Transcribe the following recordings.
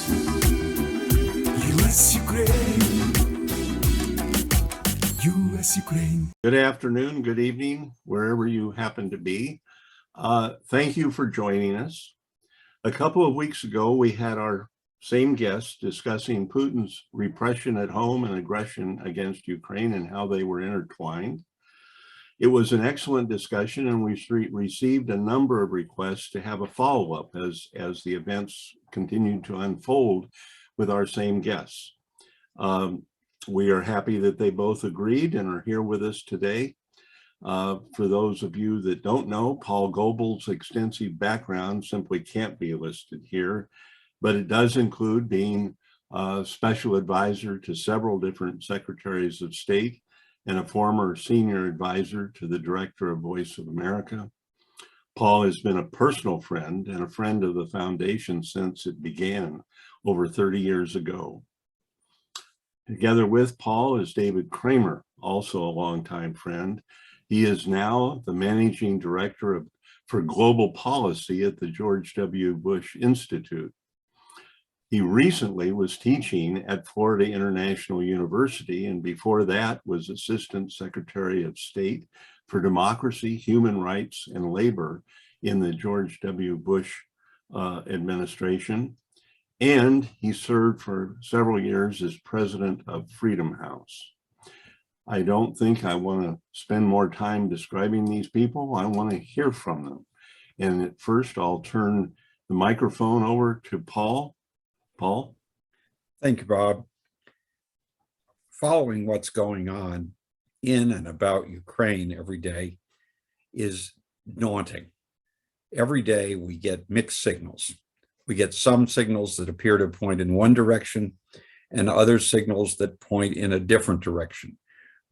U.S. Ukraine. U.S. Ukraine. Good afternoon, good evening, wherever you happen to be. Thank you for joining us. A couple of weeks ago, we had our same guest discussing Putin's repression at home and aggression against Ukraine and how they were intertwined. It was an excellent discussion, and we received a number of requests to have a follow-up as the events continued to unfold with our same guests. We are happy that they both agreed and are here with us today. For those of you that don't know, Paul Goble's extensive background simply can't be listed here, but it does include being a special advisor to several different secretaries of state and a former senior advisor to the director of Voice of America. Paul has been a personal friend and a friend of the foundation since it began over 30 years ago. Together with Paul is David Cramer, also a longtime friend. He is now the managing director for global policy at the George W. Bush Institute. He recently was teaching at Florida International University, and before that was Assistant Secretary of State for Democracy, Human Rights, and Labor in the George W. Bush administration. And he served for several years as president of Freedom House. I don't think I want to spend more time describing these people. I want to hear from them. And at first, I'll turn the microphone over to Paul. Paul? Thank you, Bob. Following what's going on in and about Ukraine every day is daunting. Every day we get mixed signals. We get some signals that appear to point in one direction and other signals that point in a different direction.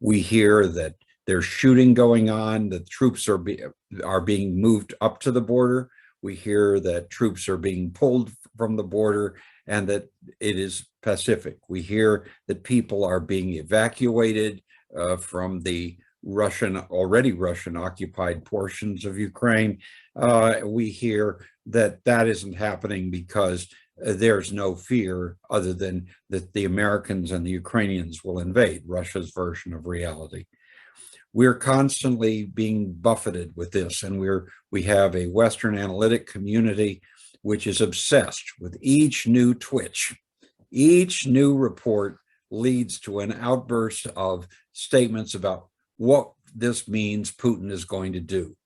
We hear that there's shooting going on, that troops are being moved up to the border. We hear that troops are being pulled from the border and that it is pacific. We hear that people are being evacuated from the already Russian occupied portions of Ukraine. We hear that that isn't happening because there's no fear other than that the Americans and the Ukrainians will invade, Russia's version of reality. We're constantly being buffeted with this, and we have a Western analytic community which is obsessed with each new twitch. Each new report leads to an outburst of statements about what this means Putin is going to do.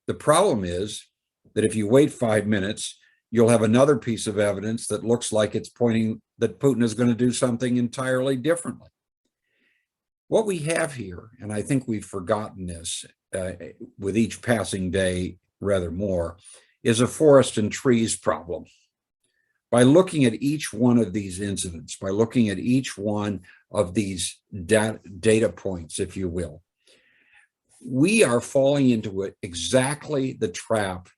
The problem is that if you wait 5 minutes, you'll have another piece of evidence that looks like it's pointing that Putin is going to do something entirely differently. What we have here, and I think we've forgotten this with each passing day rather more, is a forest and trees problem. By looking at each one of these incidents, by looking at each one of these data points, if you will, we are falling into exactly the trap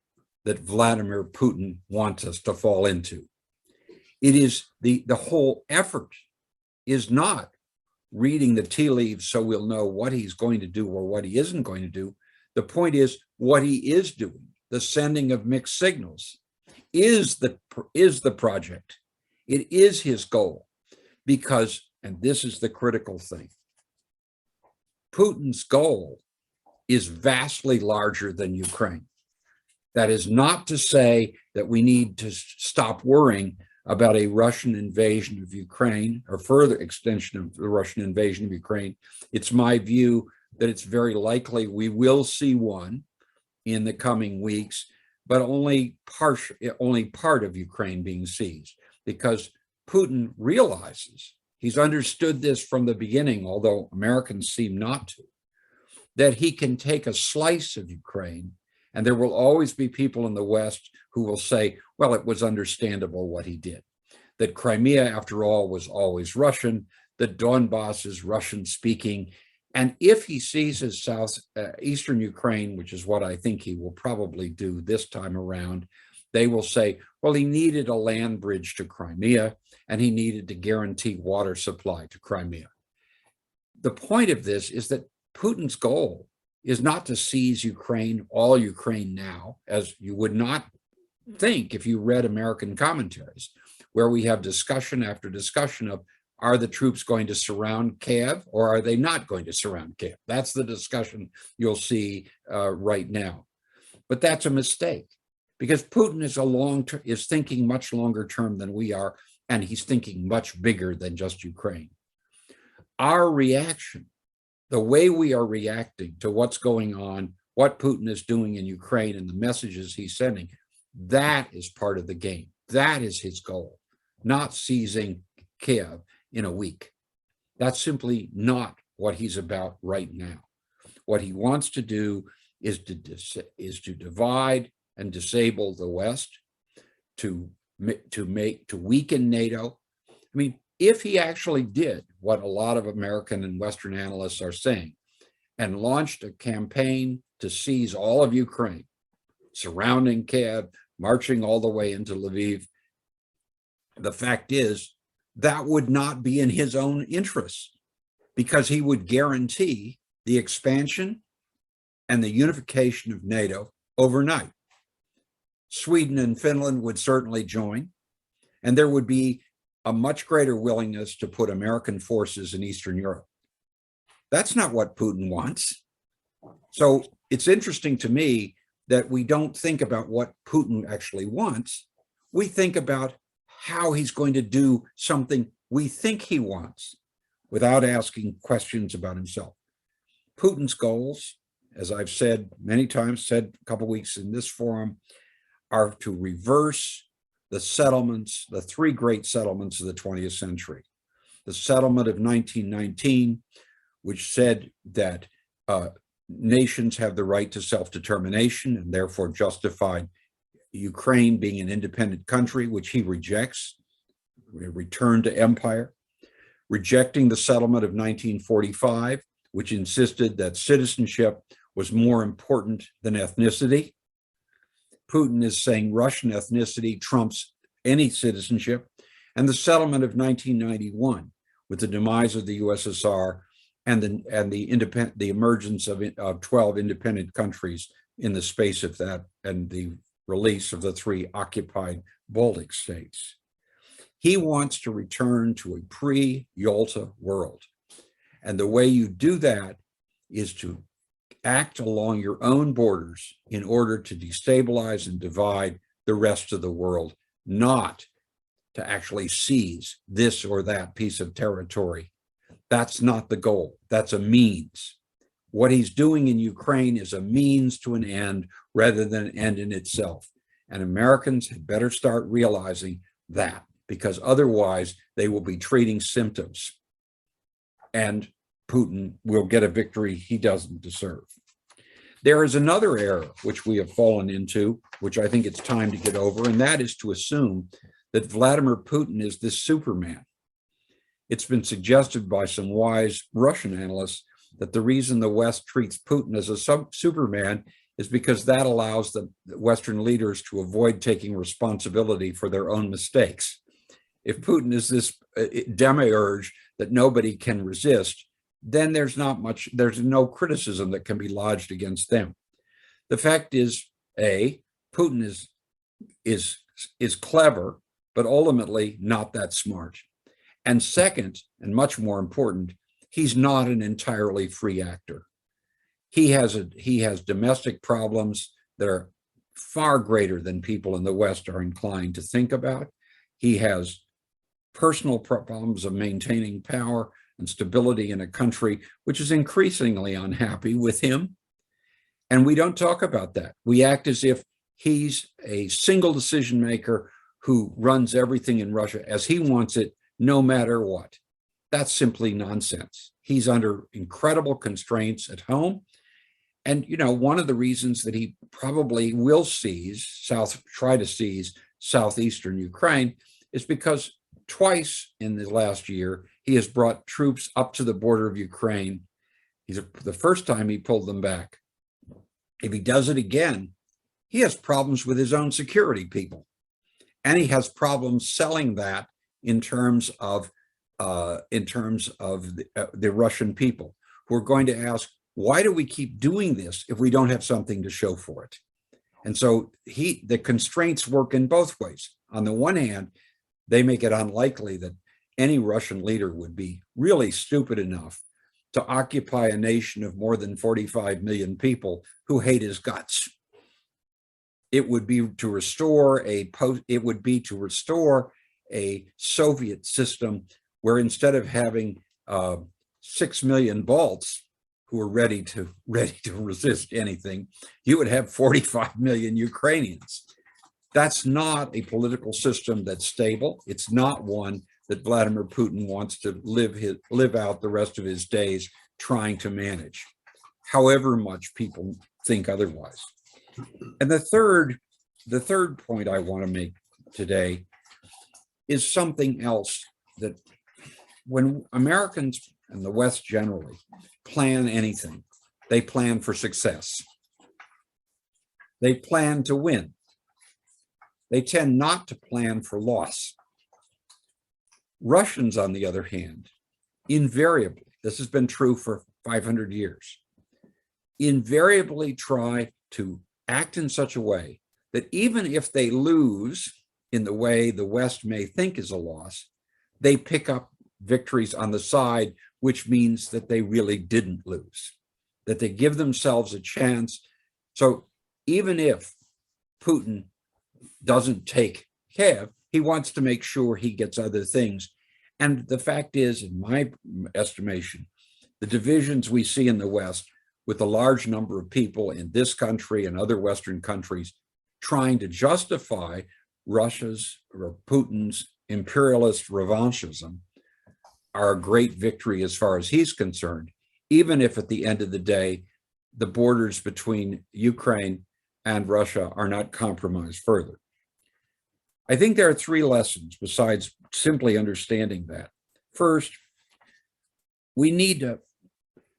that Vladimir Putin wants us to fall into. It is the whole effort is not reading the tea leaves so we'll know what he's going to do or what he isn't going to do. The point is what he is doing. The sending of mixed signals is the project. It is his goal because, and this is the critical thing, Putin's goal is vastly larger than Ukraine. That is not to say that we need to stop worrying about a Russian invasion of Ukraine or further extension of the Russian invasion of Ukraine. It's my view that it's very likely we will see one in the coming weeks, but only part of Ukraine being seized, because Putin realizes, he's understood this from the beginning, although Americans seem not to, that he can take a slice of Ukraine, and there will always be people in the West who will say, well, it was understandable what he did, that Crimea, after all, was always Russian, that Donbass is Russian speaking. And if he seizes eastern Ukraine, which is what I think he will probably do this time around, they will say, well, he needed a land bridge to Crimea, and he needed to guarantee water supply to Crimea. The point of this is that Putin's goal is not to seize Ukraine, all Ukraine now, as you would not think if you read American commentaries. where we have discussion after discussion of, are the troops going to surround Kiev or are they not going to surround Kiev? That's the discussion you'll see right now. But that's a mistake, because Putin is thinking much longer term than we are, and he's thinking much bigger than just Ukraine. Our reaction, the way we are reacting to what's going on, what Putin is doing in Ukraine and the messages he's sending, that is part of the game. That is his goal, not seizing Kiev in a week. That's simply not what he's about right now. What he wants to do is to divide and disable the West, to weaken NATO. I mean, if he actually did what a lot of American and Western analysts are saying, and launched a campaign to seize all of Ukraine, surrounding Kiev, marching all the way into Lviv, the fact is that would not be in his own interests, because he would guarantee the expansion and the unification of NATO overnight. Sweden and Finland would certainly join, and there would be a much greater willingness to put American forces in Eastern Europe. That's not what Putin wants. So it's interesting to me that we don't think about what Putin actually wants. We think about how he's going to do something we think he wants without asking questions about himself. Putin's goals, as I've said many times, said a couple of weeks in this forum, are to reverse the settlements, the three great settlements of the 20th century. The settlement of 1919, which said that nations have the right to self-determination and therefore justified Ukraine being an independent country, which he rejects, a return to empire. Rejecting the settlement of 1945, which insisted that citizenship was more important than ethnicity. Putin is saying Russian ethnicity trumps any citizenship. And the settlement of 1991, with the demise of the USSR and the emergence of 12 independent countries in the space of that, and the release of the three occupied Baltic states. He wants to return to a pre-Yalta world. And the way you do that is to act along your own borders in order to destabilize and divide the rest of the world, not to actually seize this or that piece of territory. That's not the goal. That's a means. What he's doing in Ukraine is a means to an end rather than an end in itself. And Americans had better start realizing that, because otherwise they will be treating symptoms, and Putin will get a victory he doesn't deserve. There is another error which we have fallen into, which I think it's time to get over, and that is to assume that Vladimir Putin is this Superman. It's been suggested by some wise Russian analysts that the reason the West treats Putin as a Superman is because that allows the Western leaders to avoid taking responsibility for their own mistakes. If Putin is this demiurge that nobody can resist, then there's no criticism that can be lodged against them. The fact is, Putin is clever, but ultimately not that smart. And second, and much more important, he's not an entirely free actor. He has domestic problems that are far greater than people in the West are inclined to think about. He has personal problems of maintaining power and stability in a country which is increasingly unhappy with him. And we don't talk about that. We act as if he's a single decision maker who runs everything in Russia as he wants it, no matter what. That's simply nonsense. He's under incredible constraints at home. And, one of the reasons that he probably will try to seize southeastern Ukraine is because twice in the last year, he has brought troops up to the border of Ukraine. The first time he pulled them back. If he does it again, he has problems with his own security people. And he has problems selling that in terms of the Russian people, who are going to ask, why do we keep doing this if we don't have something to show for it? And so the constraints work in both ways. On the one hand, they make it unlikely that any Russian leader would be really stupid enough to occupy a nation of more than 45 million people who hate his guts. It would be to restore a Soviet system where instead of having 6 million Balts who are ready to resist anything, you would have 45 million Ukrainians. That's not a political system that's stable. It's not one that Vladimir Putin wants to live out the rest of his days trying to manage, however much people think otherwise. And the third point I want to make today is something else, that when Americans and the West generally plan anything, they plan for success. They plan to win. They tend not to plan for loss. Russians, on the other hand, invariably, this has been true for 500 years, invariably try to act in such a way that even if they lose in the way the West may think is a loss, they pick up victories on the side, which means that they really didn't lose, that they give themselves a chance. So even if Putin doesn't take Kiev, he wants to make sure he gets other things. And the fact is, in my estimation, the divisions we see in the West, with a large number of people in this country and other Western countries trying to justify Russia's or Putin's imperialist revanchism, are a great victory as far as he's concerned, even if at the end of the day, the borders between Ukraine and Russia are not compromised further. I think there are three lessons besides simply understanding that. First, we need to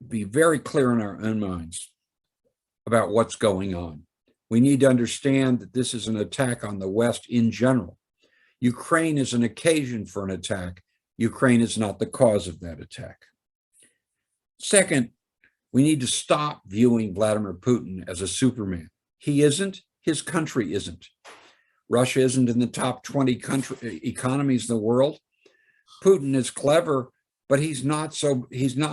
be very clear in our own minds about what's going on. We need to understand that this is an attack on the West in general. Ukraine is an occasion for an attack. Ukraine is not the cause of that attack. Second, we need to stop viewing Vladimir Putin as a Superman. He isn't, his country isn't. Russia isn't in the top 20 economies in the world. Putin is clever, but he's not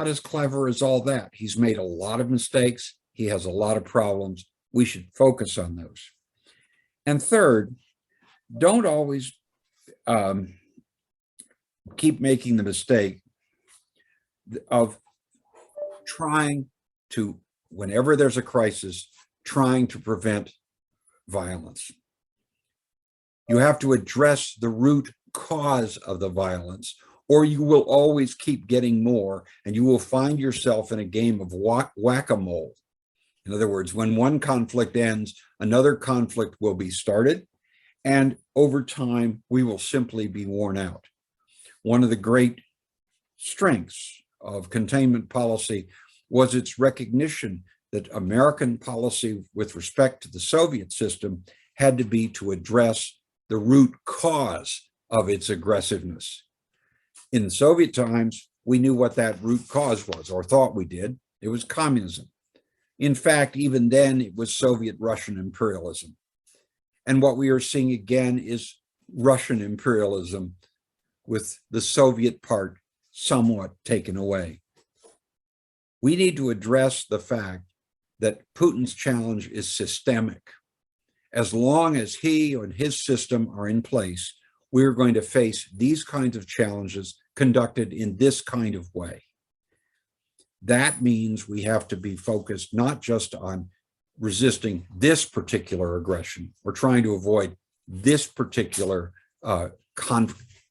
as clever as all that. He's made a lot of mistakes. He has a lot of problems. We should focus on those. And third, don't always keep making the mistake of trying to, whenever there's a crisis, trying to prevent violence. You have to address the root cause of the violence, or you will always keep getting more, and you will find yourself in a game of whack-a-mole. In other words, when one conflict ends, another conflict will be started, and over time, we will simply be worn out. One of the great strengths of containment policy was its recognition that American policy with respect to the Soviet system had to be to address the root cause of its aggressiveness. In the Soviet times, we knew what that root cause was, or thought we did. It was communism. In fact, even then, it was Soviet Russian imperialism. And what we are seeing again is Russian imperialism with the Soviet part somewhat taken away. We need to address the fact that Putin's challenge is systemic. As long as he and his system are in place, we're going to face these kinds of challenges conducted in this kind of way. That means we have to be focused not just on resisting this particular aggression or trying to avoid this particular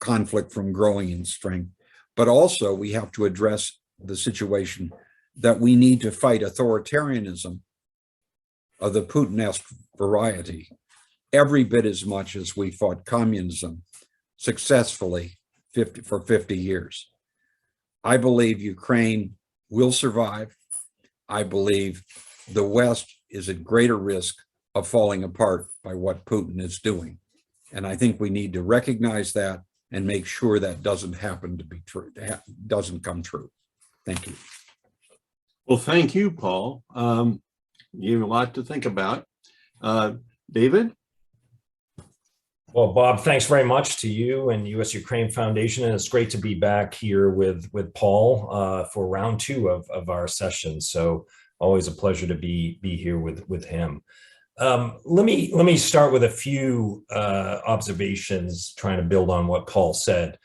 conflict from growing in strength, but also we have to address the situation that we need to fight authoritarianism of the Putin-esque variety every bit as much as we fought communism successfully for 50 years. I believe Ukraine will survive. I believe the West is at greater risk of falling apart by what Putin is doing. And I think we need to recognize that and make sure that doesn't happen to be true, doesn't come true. Thank you. Well, thank you, Paul. You have a lot to think about. David? Well, Bob, thanks very much to you and U.S. Ukraine Foundation, and it's great to be back here with Paul for round two of our session. So always a pleasure to be here with him. Let me start with a few observations, trying to build on what Paul said.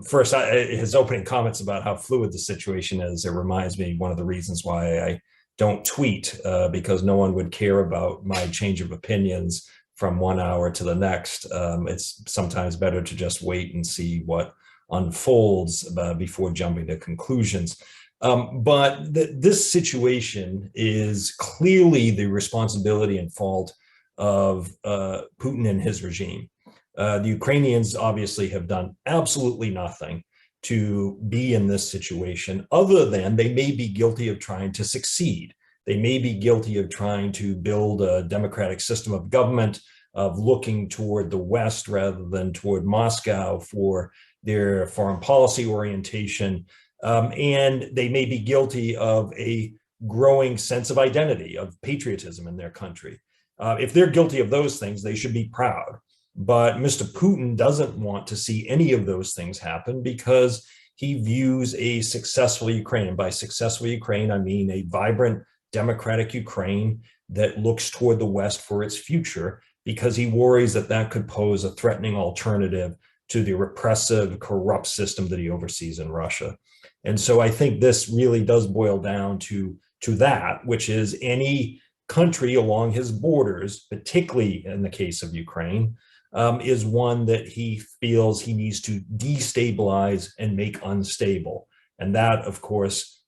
First, his opening comments about how fluid the situation is. It reminds me one of the reasons why I don't tweet, because no one would care about my change of opinions from 1 hour to the next. It's sometimes better to just wait and see what unfolds before jumping to conclusions. But this situation is clearly the responsibility and fault of Putin and his regime. The Ukrainians obviously have done absolutely nothing to be in this situation, other than they may be guilty of trying to succeed. They may be guilty of trying to build a democratic system of government, of looking toward the West rather than toward Moscow for their foreign policy orientation. And they may be guilty of a growing sense of identity, of patriotism in their country. If they're guilty of those things, they should be proud. But Mr. Putin doesn't want to see any of those things happen because he views a successful Ukraine. And by successful Ukraine, I mean a vibrant, democratic Ukraine that looks toward the West for its future, because he worries that that could pose a threatening alternative to the repressive, corrupt system that he oversees in Russia. And so I think this really does boil down to that, which is any country along his borders, particularly in the case of Ukraine, is one that he feels he needs to destabilize and make unstable. And that, of course,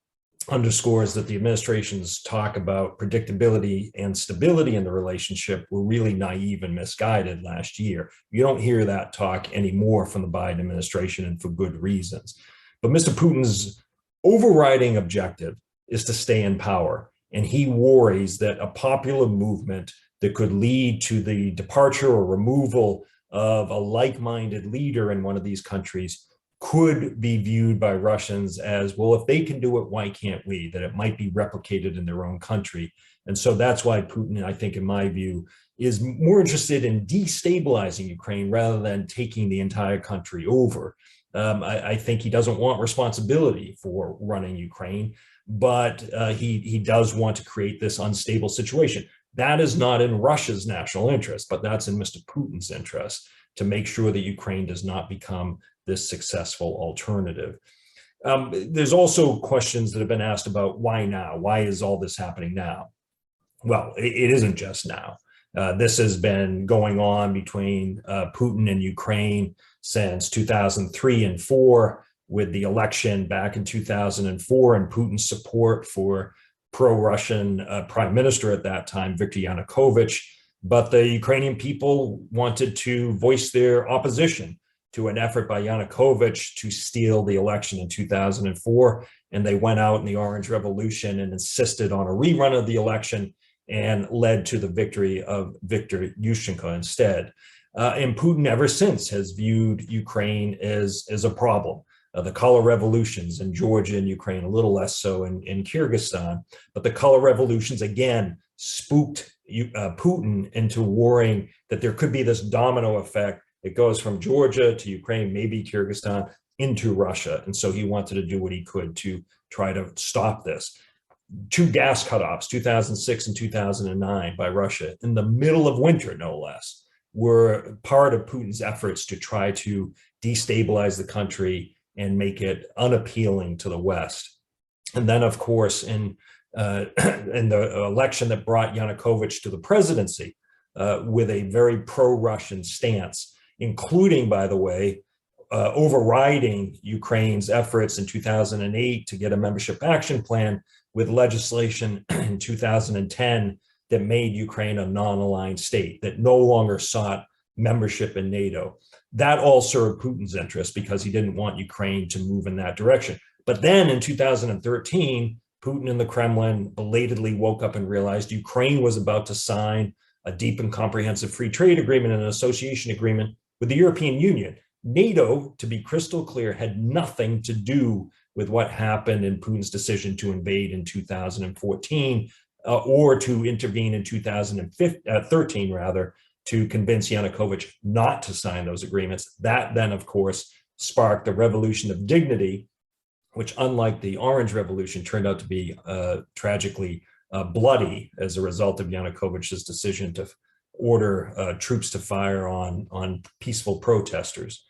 underscores that the administration's talk about predictability and stability in the relationship were really naive and misguided last year. You don't hear that talk anymore from the Biden administration, and for good reasons. But Mr. Putin's overriding objective is to stay in power. And he worries that a popular movement that could lead to the departure or removal of a like-minded leader in one of these countries could be viewed by Russians as, well, if they can do it, why can't we? That it might be replicated in their own country. And so that's why Putin, I think, in my view, is more interested in destabilizing Ukraine rather than taking the entire country over. I think he doesn't want responsibility for running Ukraine, but he does want to create this unstable situation. That is not in Russia's national interest, but that's in Mr. Putin's interest, to make sure that Ukraine does not become this successful alternative. There's also questions that have been asked about why now? Why is all this happening now? Well, it isn't just now. This has been going on between Putin and Ukraine since 2003 and 4, with the election back in 2004 and Putin's support for pro-Russian prime minister at that time, Viktor Yanukovych. But the Ukrainian people wanted to voice their opposition to an effort by Yanukovych to steal the election in 2004. And they went out in the Orange Revolution and insisted on a rerun of the election, and led to the victory of Viktor Yushchenko instead. And Putin ever since has viewed Ukraine as a problem. The color revolutions in Georgia and Ukraine, a little less so in Kyrgyzstan, but the color revolutions again spooked Putin into worrying that there could be this domino effect that goes from Georgia to Ukraine, maybe Kyrgyzstan, into Russia. And so he wanted to do what he could to try to stop this. 2 gas cutoffs, 2006 and 2009 by Russia, in the middle of winter, no less, were part of Putin's efforts to try to destabilize the country and make it unappealing to the West. And then, of course, in the election that brought Yanukovych to the presidency, with a very pro-Russian stance, including, by the way, overriding Ukraine's efforts in 2008 to get a membership action plan with legislation in 2010 that made Ukraine a non-aligned state, that no longer sought membership in NATO. That all served Putin's interest because he didn't want Ukraine to move in that direction. But then in 2013, Putin and the Kremlin belatedly woke up and realized Ukraine was about to sign a deep and comprehensive free trade agreement and an association agreement with the European Union. NATO, to be crystal clear, had nothing to do with what happened in Putin's decision to invade in 2014 or to intervene in 2013, rather, to convince Yanukovych not to sign those agreements. That then, of course, sparked the Revolution of Dignity, which, unlike the Orange Revolution, turned out to be tragically bloody as a result of Yanukovych's decision to order troops to fire on peaceful protesters.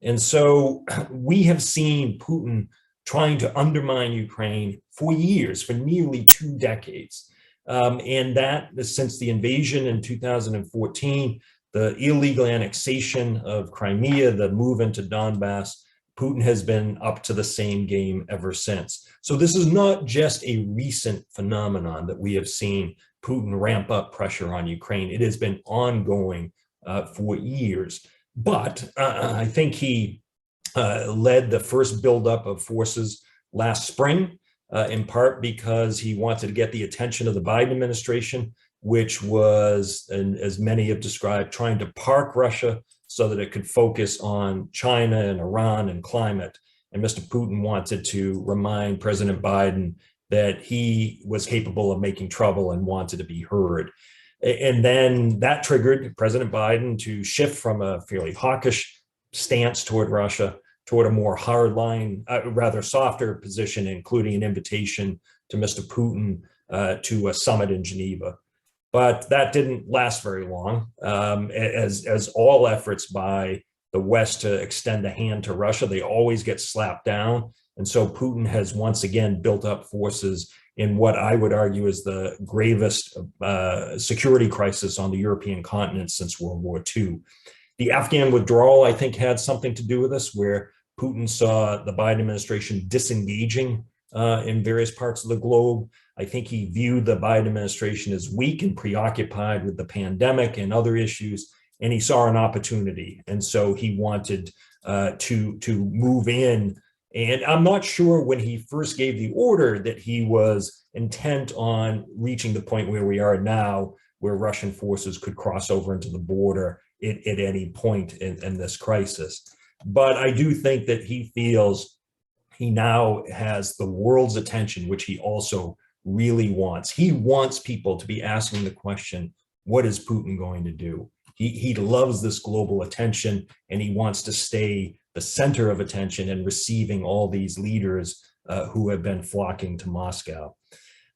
And so we have seen Putin trying to undermine Ukraine for years, for nearly 2 decades. And that, since the invasion in 2014, the illegal annexation of Crimea, the move into Donbass, Putin has been up to the same game ever since. So this is not just a recent phenomenon that we have seen Putin ramp up pressure on Ukraine. It has been ongoing for years. But I think he led the first buildup of forces last spring, in part because he wanted to get the attention of the Biden administration, which was, and as many have described, trying to park Russia so that it could focus on China and Iran and climate. And Mr. Putin wanted to remind President Biden that he was capable of making trouble and wanted to be heard. And then that triggered President Biden to shift from a fairly hawkish stance toward Russia toward a more hardline, rather softer position, including an invitation to Mr. Putin to a summit in Geneva. But that didn't last very long, as all efforts by the West to extend a hand to Russia, they always get slapped down. And so Putin has once again built up forces in what I would argue is the gravest security crisis on the European continent since World War II. The Afghan withdrawal, I think, had something to do with this, where Putin saw the Biden administration disengaging in various parts of the globe. I think he viewed the Biden administration as weak and preoccupied with the pandemic and other issues, and he saw an opportunity. And so he wanted to move in. And I'm not sure when he first gave the order that he was intent on reaching the point where we are now, where Russian forces could cross over into the border at any point in this crisis. But I do think that he feels he now has the world's attention, which he also really wants. He wants people to be asking the question, what is Putin going to do? He loves this global attention, and he wants to stay the center of attention and receiving all these leaders who have been flocking to Moscow.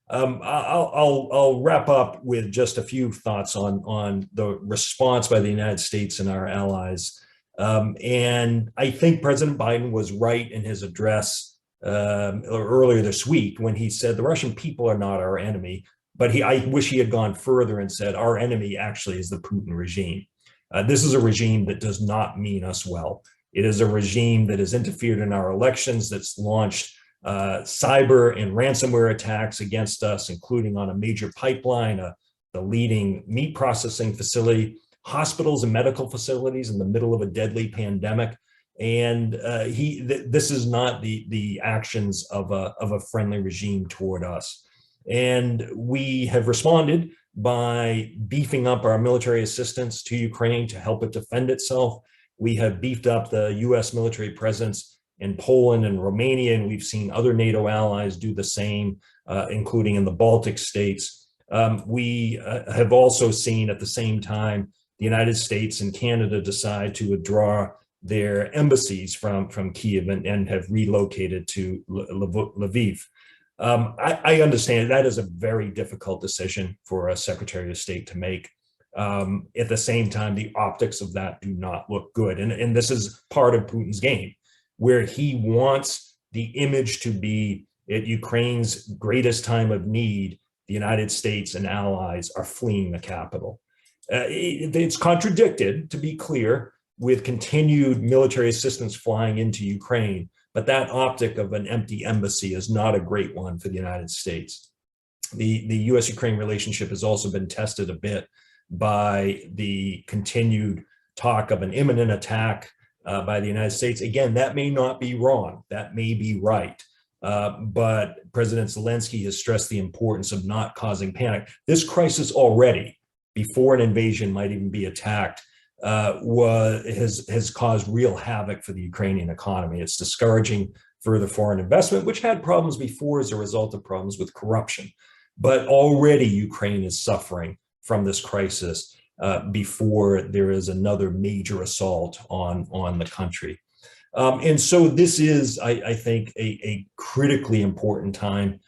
I'll wrap up with just a few thoughts on the response by the United States and our allies. And I think President Biden was right in his address earlier this week when he said the Russian people are not our enemy, but I wish he had gone further and said our enemy actually is the Putin regime. This is a regime that does not mean us well. It is a regime that has interfered in our elections, that's launched cyber and ransomware attacks against us, including on a major pipeline, the leading meat processing facility, hospitals and medical facilities in the middle of a deadly pandemic. And this is not the actions of a friendly regime toward us. And we have responded by beefing up our military assistance to Ukraine to help it defend itself. We have beefed up the U.S. military presence in Poland and Romania, and we've seen other NATO allies do the same, including in the Baltic states. We have also seen at the same time the United States and Canada decide to withdraw their embassies from Kyiv and have relocated to Lviv. I understand that is a very difficult decision for a Secretary of State to make. At the same time, the optics of that do not look good. And this is part of Putin's game, where he wants the image to be at Ukraine's greatest time of need, the United States and allies are fleeing the capital. It's contradicted, to be clear, with continued military assistance flying into Ukraine, but that optic of an empty embassy is not a great one for the United States. The U.S. Ukraine relationship has also been tested a bit by the continued talk of an imminent attack by the United States. Again, that may not be wrong, that may be right. But President Zelensky has stressed the importance of not causing panic. This crisis already, before an invasion might even be attacked, has caused real havoc for the Ukrainian economy. It's discouraging further foreign investment, which had problems before as a result of problems with corruption. But already Ukraine is suffering from this crisis. before there is another major assault on the country. And so this is, I think, a critically important time.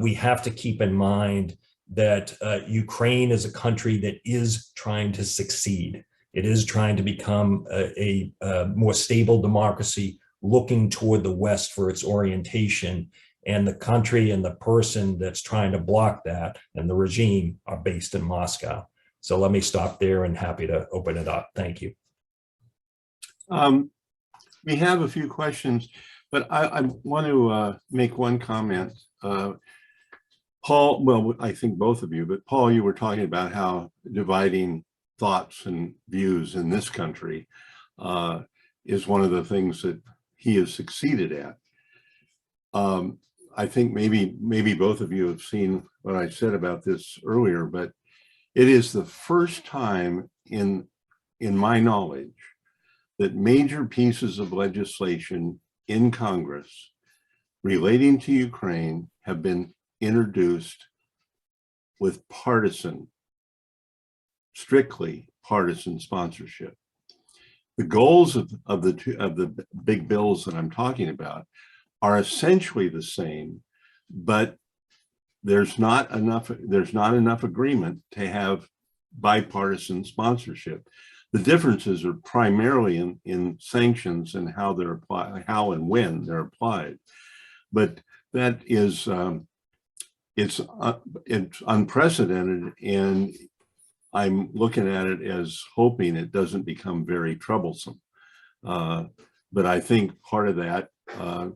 We have to keep in mind that Ukraine is a country that is trying to succeed. It is trying to become a more stable democracy, looking toward the West for its orientation. And the country and the person that's trying to block that and the regime are based in Moscow. So let me stop there and happy to open it up. Thank you. We have a few questions, but I want to make one comment. Paul, well, I think both of you, but Paul, you were talking about how dividing thoughts and views in this country is one of the things that he has succeeded at. I think maybe both of you have seen what I said about this earlier, but it is the first time in my knowledge that major pieces of legislation in Congress relating to Ukraine have been introduced with strictly partisan sponsorship. The goals of the big bills that I'm talking about are essentially the same, but there's not enough agreement to have bipartisan sponsorship. The differences are primarily in sanctions and how they're applied, how and when they're applied. But that is it's unprecedented, and I'm looking at it as hoping it doesn't become very troublesome. But I think part of that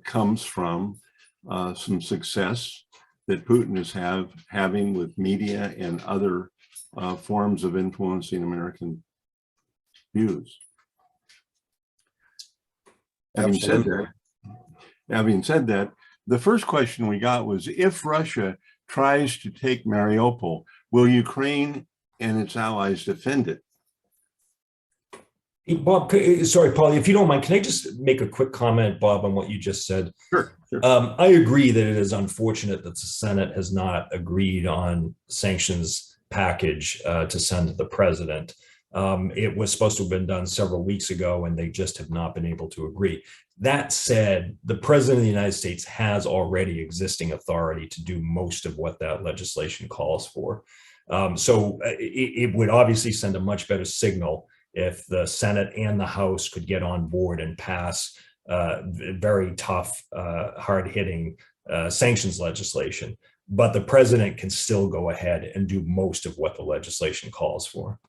comes from some success that Putin is having with media and other forms of influencing American views. Having said that, the first question we got was, if Russia tries to take Mariupol, will Ukraine and its allies defend it? Bob, sorry, Paul, if you don't mind, can I just make a quick comment, Bob, on what you just said? Sure. I agree that it is unfortunate that the Senate has not agreed on sanctions package to send to the president. It was supposed to have been done several weeks ago, and they just have not been able to agree. That said, the president of the United States has already existing authority to do most of what that legislation calls for. So it would obviously send a much better signal if the Senate and the House could get on board and pass very tough, hard-hitting sanctions legislation. But the president can still go ahead and do most of what the legislation calls for.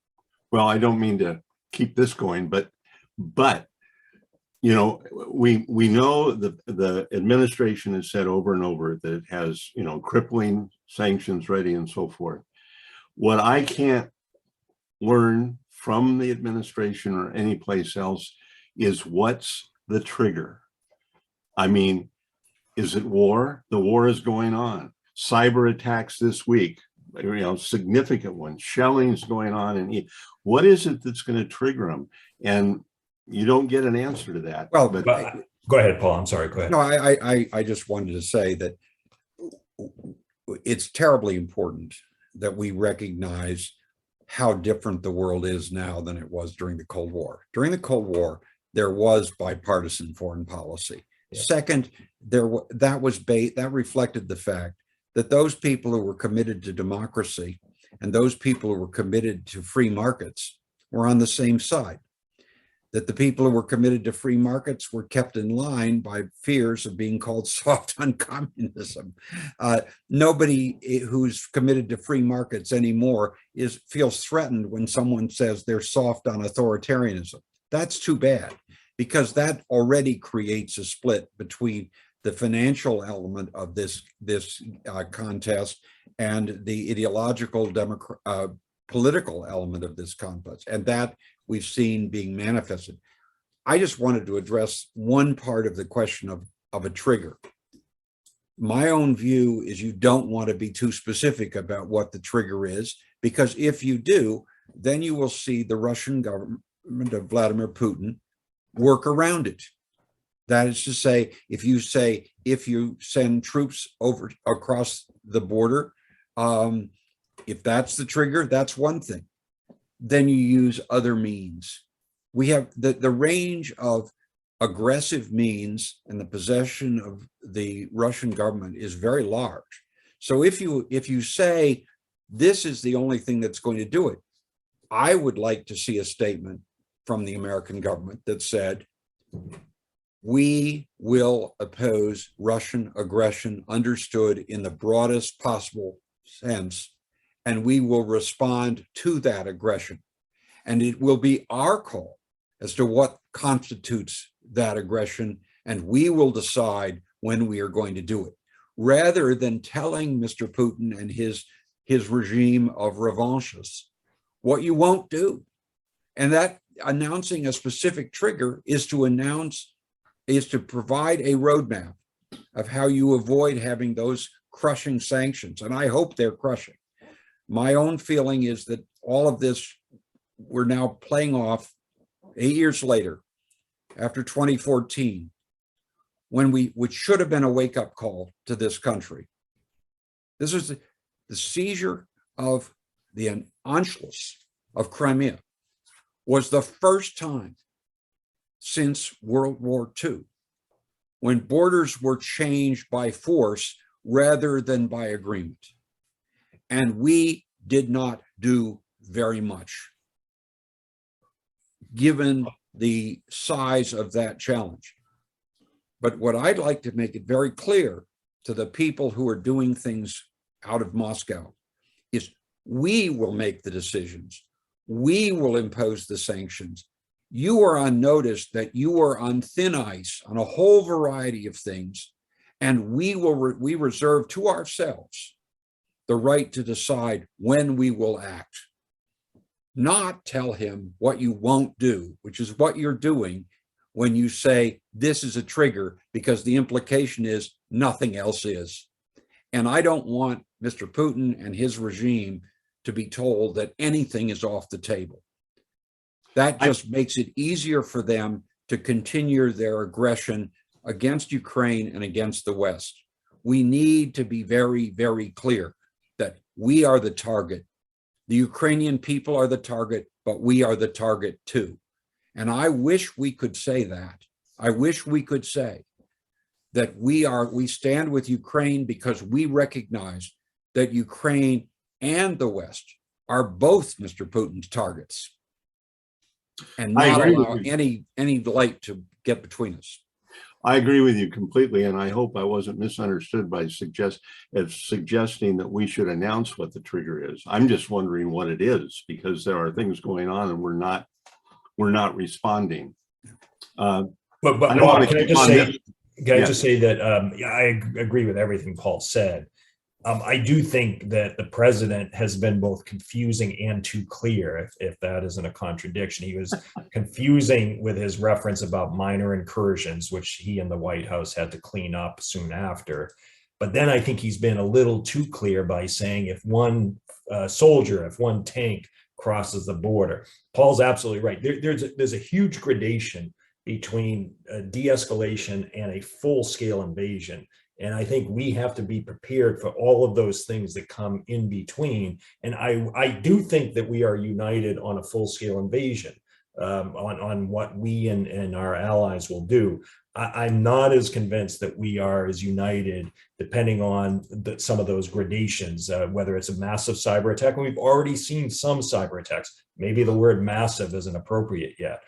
Well, I don't mean to keep this going, but you know, we know the administration has said over and over that it has, you know, crippling sanctions ready and so forth. What I can't learn from the administration or any place else is what's the trigger. I mean, is it war? The war is going on. Cyber attacks this week, you know, significant ones. Shelling is going on, and what is it that's going to trigger them? And you don't get an answer to that. Well, But go ahead, Paul. I'm sorry. Go ahead. No, I just wanted to say that it's terribly important that we recognize how different the world is now than it was during the Cold War. During the Cold War, there was bipartisan foreign policy. Yeah. Second, that reflected the fact that those people who were committed to democracy and those people who were committed to free markets were on the same side. That the people who were committed to free markets were kept in line by fears of being called soft on communism. Nobody who's committed to free markets anymore feels threatened when someone says they're soft on authoritarianism. That's too bad, because that already creates a split between the financial element of this contest and the ideological political element of this contest, and that we've seen being manifested. I just wanted to address one part of the question of a trigger. My own view is you don't want to be too specific about what the trigger is, because if you do, then you will see the Russian government of Vladimir Putin work around it. That is to say, if you send troops over across the border, if that's the trigger, that's one thing. then you use other means. We have the range of aggressive means and the possession of the Russian government is very large. So if you say this is the only thing that's going to do it, I would like to see a statement from the American government that said, we will oppose Russian aggression understood in the broadest possible sense, and we will respond to that aggression. And it will be our call as to what constitutes that aggression, and we will decide when we are going to do it, rather than telling Mr. Putin and his regime of revanchists what you won't do. And that announcing a specific trigger is to provide a roadmap of how you avoid having those crushing sanctions. And I hope they're crushing. My own feeling is that all of this, we're now playing off 8 years later, after 2014, which should have been a wake-up call to this country. This is the seizure of the Anschluss of Crimea was the first time since World War II when borders were changed by force rather than by agreement. And we did not do very much, given the size of that challenge. But what I'd like to make it very clear to the people who are doing things out of Moscow is we will make the decisions. We will impose the sanctions. You are on notice that you are on thin ice on a whole variety of things, and we reserve to ourselves the right to decide when we will act. Not tell him what you won't do, which is what you're doing when you say this is a trigger, because the implication is nothing else is. And I don't want Mr. Putin and his regime to be told that anything is off the table. That just makes it easier for them to continue their aggression against Ukraine and against the West. We need to be very, very clear that we are the target. The Ukrainian people are the target, but we are the target too. And I wish we could say that. I wish we could say that we stand with Ukraine because we recognize that Ukraine and the West are both Mr. Putin's targets, and not allow any light to get between us. I agree with you completely, and I hope I wasn't misunderstood by suggesting that we should announce what the trigger is. I'm just wondering what it is, because there are things going on and we're not responding. But Bob, can I just say that I agree with everything Paul said. I do think that the president has been both confusing and too clear, if that isn't a contradiction. He was confusing with his reference about minor incursions, which he and the White House had to clean up soon after. But then I think he's been a little too clear by saying if one soldier, if one tank crosses the border. Paul's absolutely right. There's a huge gradation between de-escalation and a full-scale invasion. And I think we have to be prepared for all of those things that come in between. And I do think that we are united on a full-scale invasion, on what we and our allies will do. I'm not as convinced that we are as united, depending on some of those gradations, whether it's a massive cyber attack. And we've already seen some cyber attacks. Maybe the word massive isn't appropriate yet.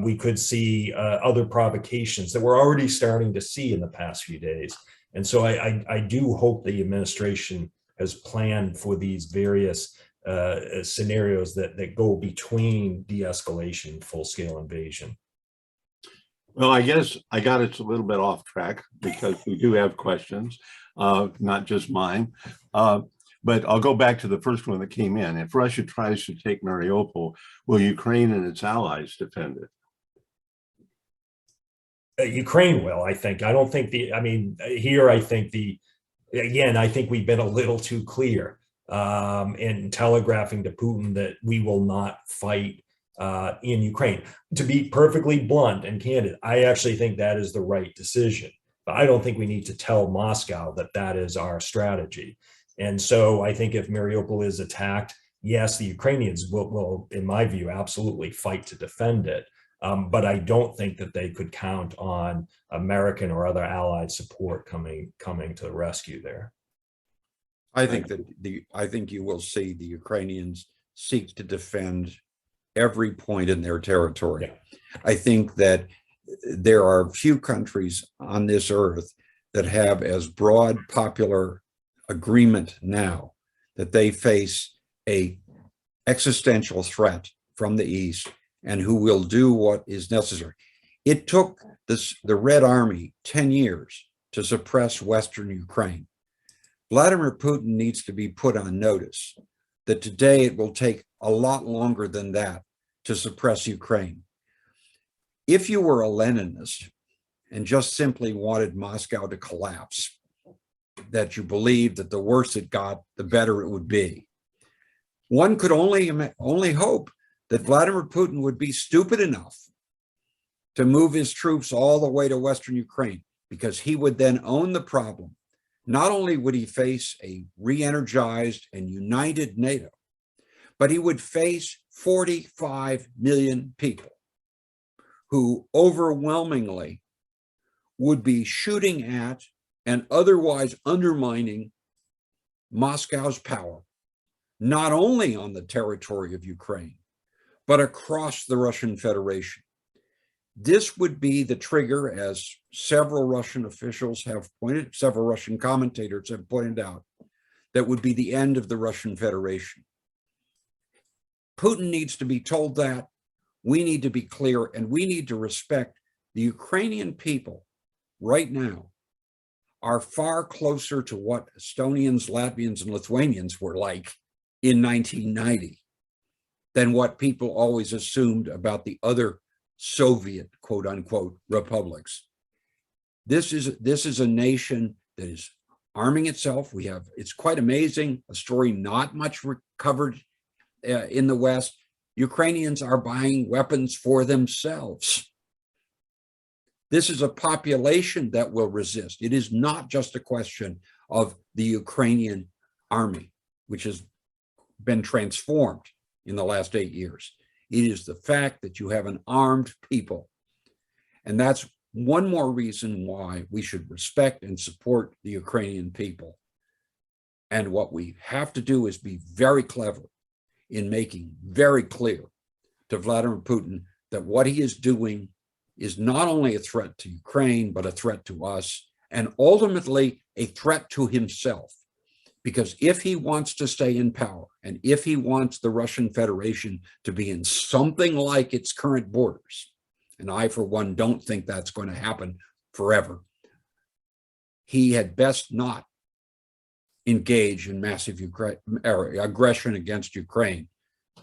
We could see other provocations that we're already starting to see in the past few days. And so I do hope the administration has planned for these various scenarios that go between de-escalation and full-scale invasion. Well, I guess I got it a little bit off track because we do have questions, not just mine. But I'll go back to the first one that came in. If Russia tries to take Mariupol, will Ukraine and its allies defend it? Ukraine will, I think. I don't think here I think I think we've been a little too clear in telegraphing to Putin that we will not fight in Ukraine. To be perfectly blunt and candid, I actually think that is the right decision. But I don't think we need to tell Moscow that that is our strategy. And so I think if Mariupol is attacked, yes, the Ukrainians will, in my view, absolutely fight to defend it. But I don't think that they could count on American or other allied support coming to the rescue there. I think you will see the Ukrainians seek to defend every point in their territory. Yeah. I think that there are few countries on this earth that have as broad popular agreement now that they face a existential threat from the East and who will do what is necessary. It took the Red Army 10 years to suppress Western Ukraine. Vladimir Putin needs to be put on notice that today it will take a lot longer than that to suppress Ukraine. If you were a Leninist and just simply wanted Moscow to collapse, that you believed that the worse it got, the better it would be, one could only hope that Vladimir Putin would be stupid enough to move his troops all the way to Western Ukraine, because he would then own the problem. Not only would he face a re-energized and united NATO, but he would face 45 million people who overwhelmingly would be shooting at and otherwise undermining Moscow's power, not only on the territory of Ukraine, but across the Russian Federation. This would be the trigger, as several Russian officials have pointed, several Russian commentators have pointed out, that would be the end of the Russian Federation. Putin needs to be told that. We need to be clear, and we need to respect the Ukrainian people right now are far closer to what Estonians, Latvians, and Lithuanians were like in 1990 than what people always assumed about the other Soviet, quote unquote, republics. This is a nation that is arming itself. It's quite amazing, a story not much recovered in the West. Ukrainians are buying weapons for themselves. This is a population that will resist. It is not just a question of the Ukrainian army, which has been transformed in the last 8 years. It is the fact that you have an armed people. And that's one more reason why we should respect and support the Ukrainian people. And what we have to do is be very clever in making very clear to Vladimir Putin that what he is doing is not only a threat to Ukraine, but a threat to us, and ultimately a threat to himself. Because if he wants to stay in power, and if he wants the Russian Federation to be in something like its current borders, and I, for one, don't think that's going to happen forever, he had best not engage in massive aggression against Ukraine,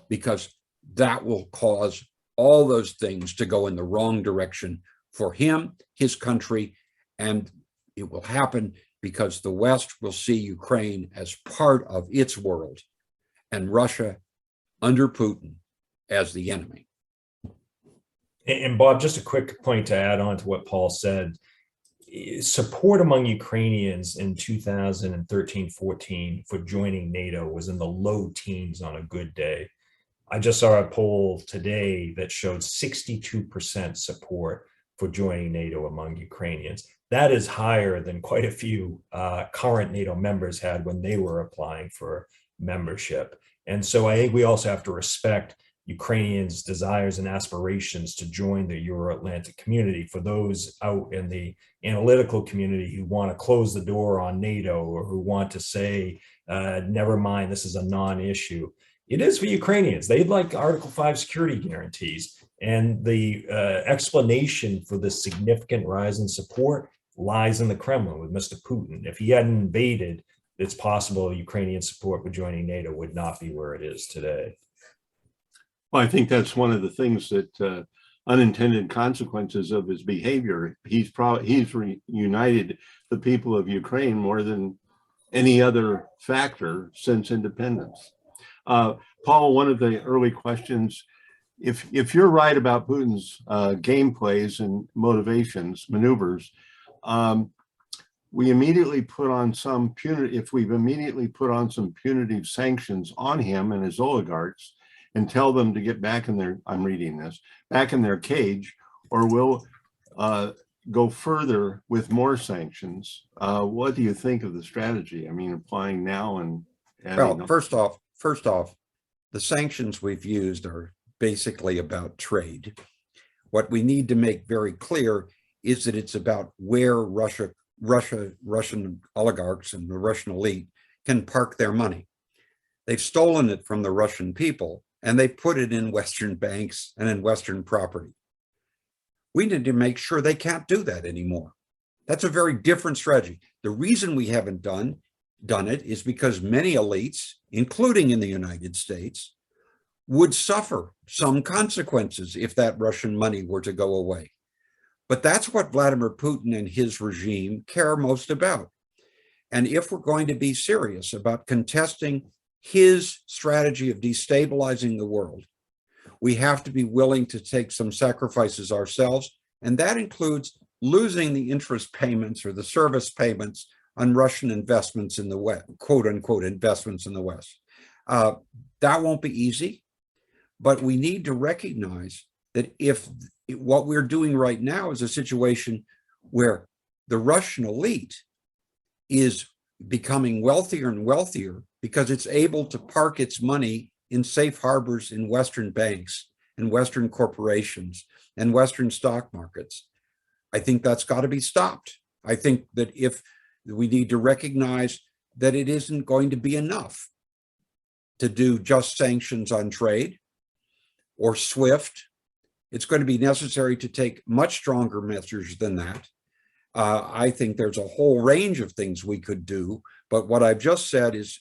because that will cause all those things to go in the wrong direction for him, his country, and it will happen because the West will see Ukraine as part of its world and Russia under Putin as the enemy. And Bob, just a quick point to add on to what Paul said. Support among Ukrainians in 2013-14 for joining NATO was in the low teens on a good day. I just saw a poll today that showed 62% support for joining NATO among Ukrainians. That is higher than quite a few current NATO members had when they were applying for membership. And so I think we also have to respect Ukrainians' desires and aspirations to join the Euro-Atlantic community. For those out in the analytical community who want to close the door on NATO, or who want to say, never mind, this is a non-issue. It is for Ukrainians. They'd like Article 5 security guarantees. And the explanation for the significant rise in support lies in the Kremlin with Mr. Putin. If he hadn't invaded, it's possible Ukrainian support for joining NATO would not be where it is today. Well, I think that's one of the things that unintended consequences of his behavior. He's reunited the people of Ukraine more than any other factor since independence. Paul, one of the early questions, if you're right about Putin's game plays and motivations, maneuvers, we immediately put on some if we've immediately put on some punitive sanctions on him and his oligarchs and tell them to get back in their, I'm reading this, back in their cage, or we'll go further with more sanctions. What do you think of the strategy? I mean, applying now and well, first off, the sanctions we've used are basically about trade. What we need to make very clear is that it's about where Russian oligarchs and the Russian elite can park their money. They've stolen it from the Russian people and they put it in Western banks and in Western property. We need to make sure they can't do that anymore. That's a very different strategy. The reason we haven't done it is because many elites, including in the United States, would suffer some consequences if that Russian money were to go away. But that's what Vladimir Putin and his regime care most about. And if we're going to be serious about contesting his strategy of destabilizing the world, we have to be willing to take some sacrifices ourselves. And that includes losing the interest payments or the service payments on Russian investments in the West, quote unquote, investments in the West. That won't be easy, but we need to recognize that if what we're doing right now is a situation where the Russian elite is becoming wealthier and wealthier because it's able to park its money in safe harbors in Western banks and Western corporations and Western stock markets. I think that's got to be stopped. I think that if we need to recognize that it isn't going to be enough to do just sanctions on trade or SWIFT, it's going to be necessary to take much stronger measures than that. I think there's a whole range of things we could do, but what I've just said is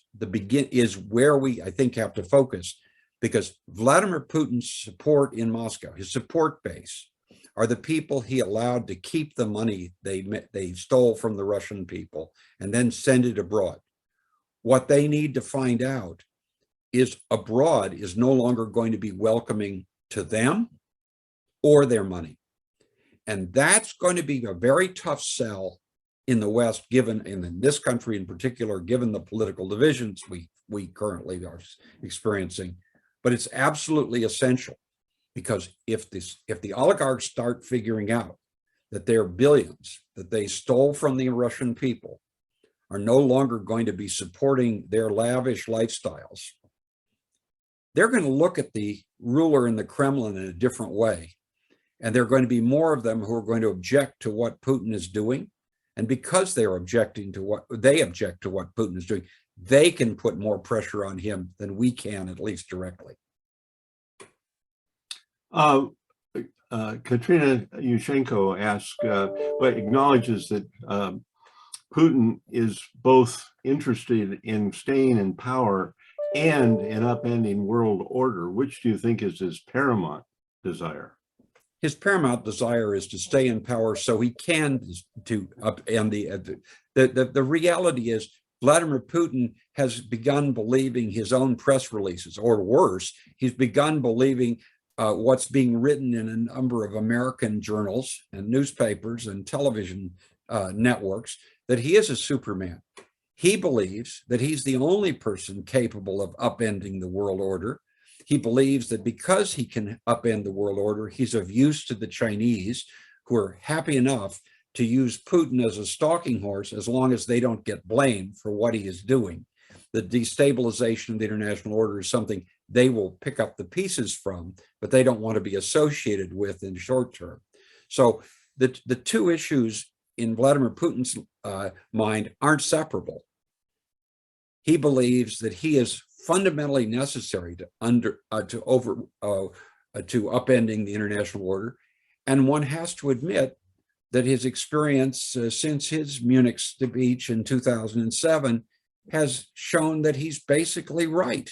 where we, I think, have to focus, because Vladimir Putin's support in Moscow, his support base, are the people he allowed to keep the money they stole from the Russian people and then send it abroad. What they need to find out is abroad is no longer going to be welcoming to them or their money. And that's going to be a very tough sell in the West, given in this country in particular, given the political divisions we currently are experiencing. But it's absolutely essential, because if the oligarchs start figuring out that their billions that they stole from the Russian people are no longer going to be supporting their lavish lifestyles, they're going to look at the ruler in the Kremlin in a different way. And there are going to be more of them who are going to object to what Putin is doing. And because they're objecting to what Putin is doing, they can put more pressure on him than we can, at least directly. Katrina Yushchenko asks, but acknowledges that Putin is both interested in staying in power and in upending world order. Which do you think is his paramount desire? His paramount desire is to stay in power so he can to upend the reality is Vladimir Putin has begun believing his own press releases, or worse, he's begun believing what's being written in a number of American journals and newspapers and television networks, that he is a Superman. He believes that he's the only person capable of upending the world order. He believes that because he can upend the world order, he's of use to the Chinese, who are happy enough to use Putin as a stalking horse as long as they don't get blamed for what he is doing. The destabilization of the international order is something they will pick up the pieces from, but they don't want to be associated with in the short term. So the two issues in Vladimir Putin's mind aren't separable. He believes that he is fundamentally necessary to upending the international order, and one has to admit that his experience since his Munich speech in 2007 has shown that he's basically right,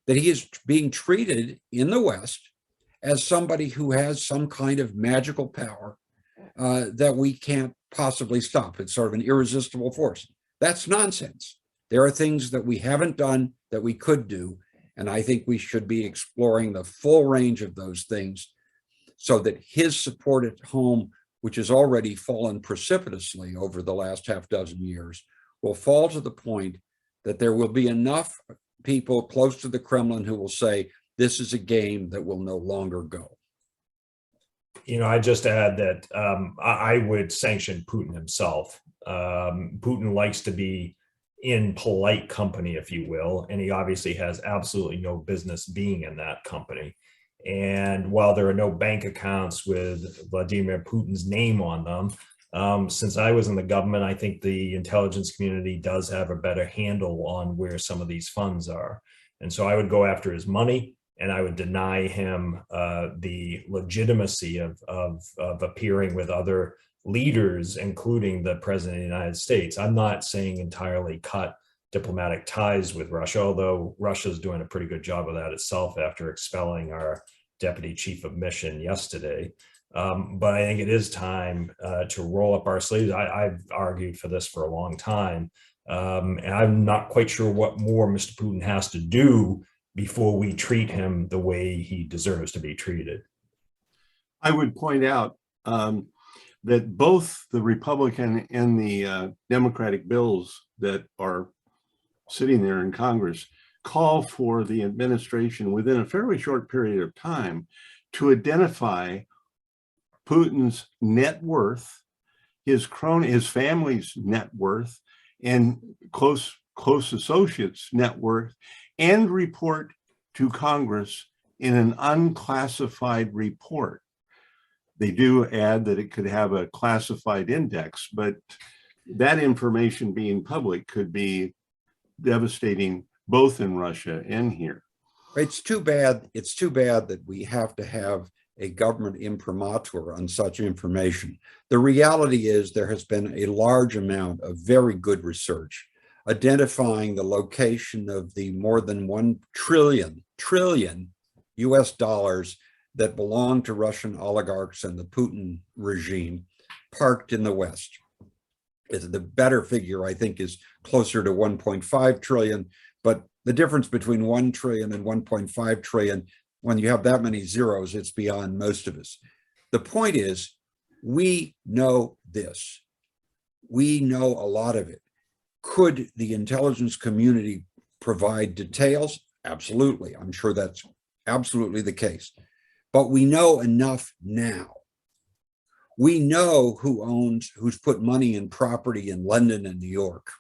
that he is being treated in the West as somebody who has some kind of magical power that we can't possibly stop. It's sort of an irresistible force. That's nonsense. There are things that we haven't done that we could do, and I think we should be exploring the full range of those things so that his support at home which has already fallen precipitously over the last half dozen years, will fall to the point that there will be enough people close to the Kremlin who will say, this is a game that will no longer go. I just add that I would sanction Putin himself. Putin likes to be in polite company, if you will, and he obviously has absolutely no business being in that company. And while there are no bank accounts with Vladimir Putin's name on them, since I was in the government, I think the intelligence community does have a better handle on where some of these funds are. And so I would go after his money, and I would deny him the legitimacy of appearing with other leaders, including the president of the United States. I'm not saying entirely cut diplomatic ties with Russia, although Russia's doing a pretty good job of that itself after expelling our deputy chief of mission yesterday. But I think it is time to roll up our sleeves. I've argued for this for a long time, and I'm not quite sure what more Mr. Putin has to do before we treat him the way he deserves to be treated. I would point out that both the Republican and the Democratic bills that are sitting there in Congress call for the administration within a fairly short period of time to identify Putin's net worth, his family's net worth, and close associates' net worth, and report to Congress in an unclassified report. They do add that it could have a classified index, but that information being public could be devastating both in Russia and here. It's too bad that we have to have a government imprimatur on such information. The reality is there has been a large amount of very good research identifying the location of the more than 1 trillion US dollars that belong to Russian oligarchs and the Putin regime parked in the West. The better figure, I think, is closer to 1.5 trillion, but the difference between 1 trillion and 1.5 trillion, when you have that many zeros, it's beyond most of us. The point is, we know this. We know a lot of it. Could the intelligence community provide details? Absolutely. I'm sure that's absolutely the case. But we know enough now. We know who's put money in property in London and New York.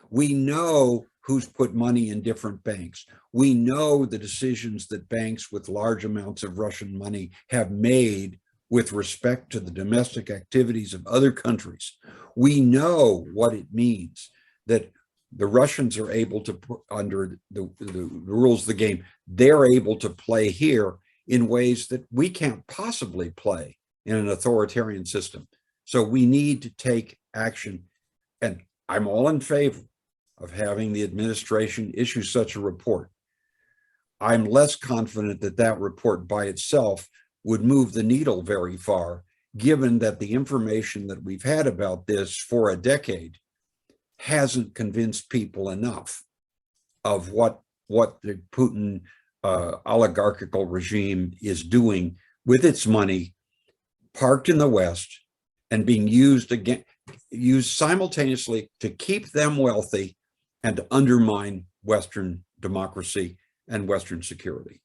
We know who's put money in different banks. We know the decisions that banks with large amounts of Russian money have made with respect to the domestic activities of other countries. We know what it means that the Russians are able to put under the rules of the game. They're able to play here in ways that we can't possibly play in an authoritarian system. So we need to take action. And I'm all in favor of having the administration issue such a report. I'm less confident that that report by itself would move the needle very far, given that the information that we've had about this for a decade hasn't convinced people enough of what the Putin oligarchical regime is doing with its money parked in the West and being used simultaneously to keep them wealthy and to undermine Western democracy and Western security.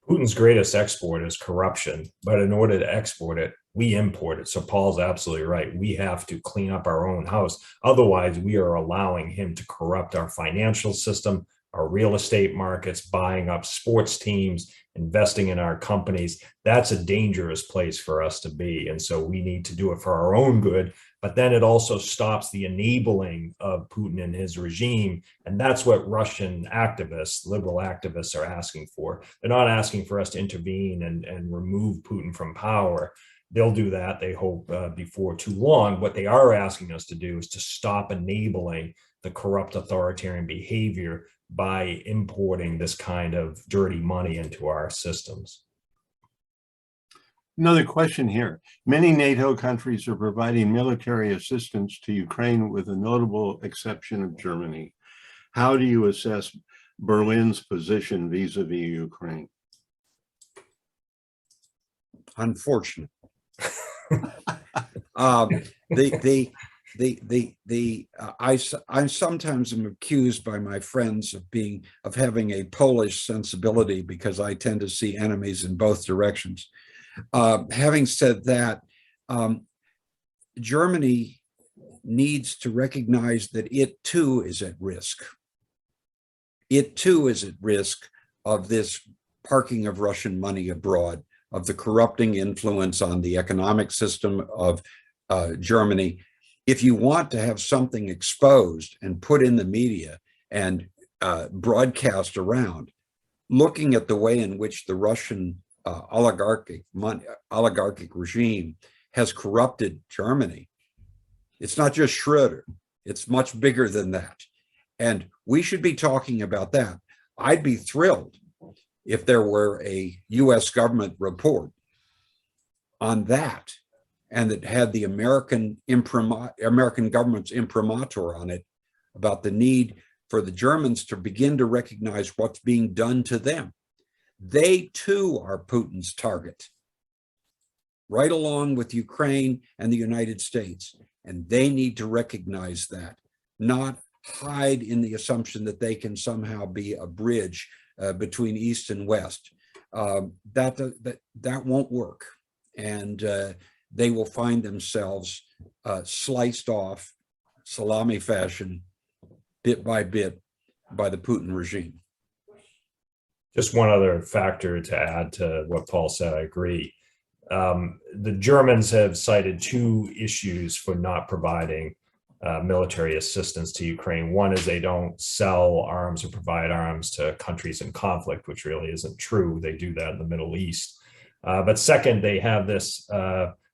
Putin's greatest export is corruption, but in order to export it, we import it. So Paul's absolutely right. We have to clean up our own house. Otherwise, we are allowing him to corrupt our financial system, our real estate markets, buying up sports teams, investing in our companies. That's a dangerous place for us to be. And so we need to do it for our own good. But then it also stops the enabling of Putin and his regime. And that's what Russian activists, liberal activists, are asking for. They're not asking for us to intervene and remove Putin from power. They'll do that, they hope, before too long. What they are asking us to do is to stop enabling the corrupt authoritarian behavior by importing this kind of dirty money into our systems. Another question here. Many NATO countries are providing military assistance to Ukraine with a notable exception of Germany. How do you assess Berlin's position vis-a-vis Ukraine? Unfortunate. Um, I sometimes am accused by my friends of having a Polish sensibility because I tend to see enemies in both directions. Having said that, Germany needs to recognize that it too is at risk. It too is at risk of this parking of Russian money abroad, of the corrupting influence on the economic system of Germany. If you want to have something exposed and put in the media and broadcast around, looking at the way in which the Russian oligarchic regime has corrupted Germany, it's not just Schroeder, it's much bigger than that. And we should be talking about that. I'd be thrilled if there were a U.S. government report on that, and that had the American government's imprimatur on it about the need for the Germans to begin to recognize what's being done to them. They too are Putin's target, right along with Ukraine and the United States. And they need to recognize that, not hide in the assumption that they can somehow be a bridge between East and West. That won't work. And they will find themselves sliced off, salami fashion, bit by bit, by the Putin regime. Just one other factor to add to what Paul said, I agree. The Germans have cited two issues for not providing military assistance to Ukraine. One is they don't sell arms or provide arms to countries in conflict, which really isn't true. They do that in the Middle East. But second, they have this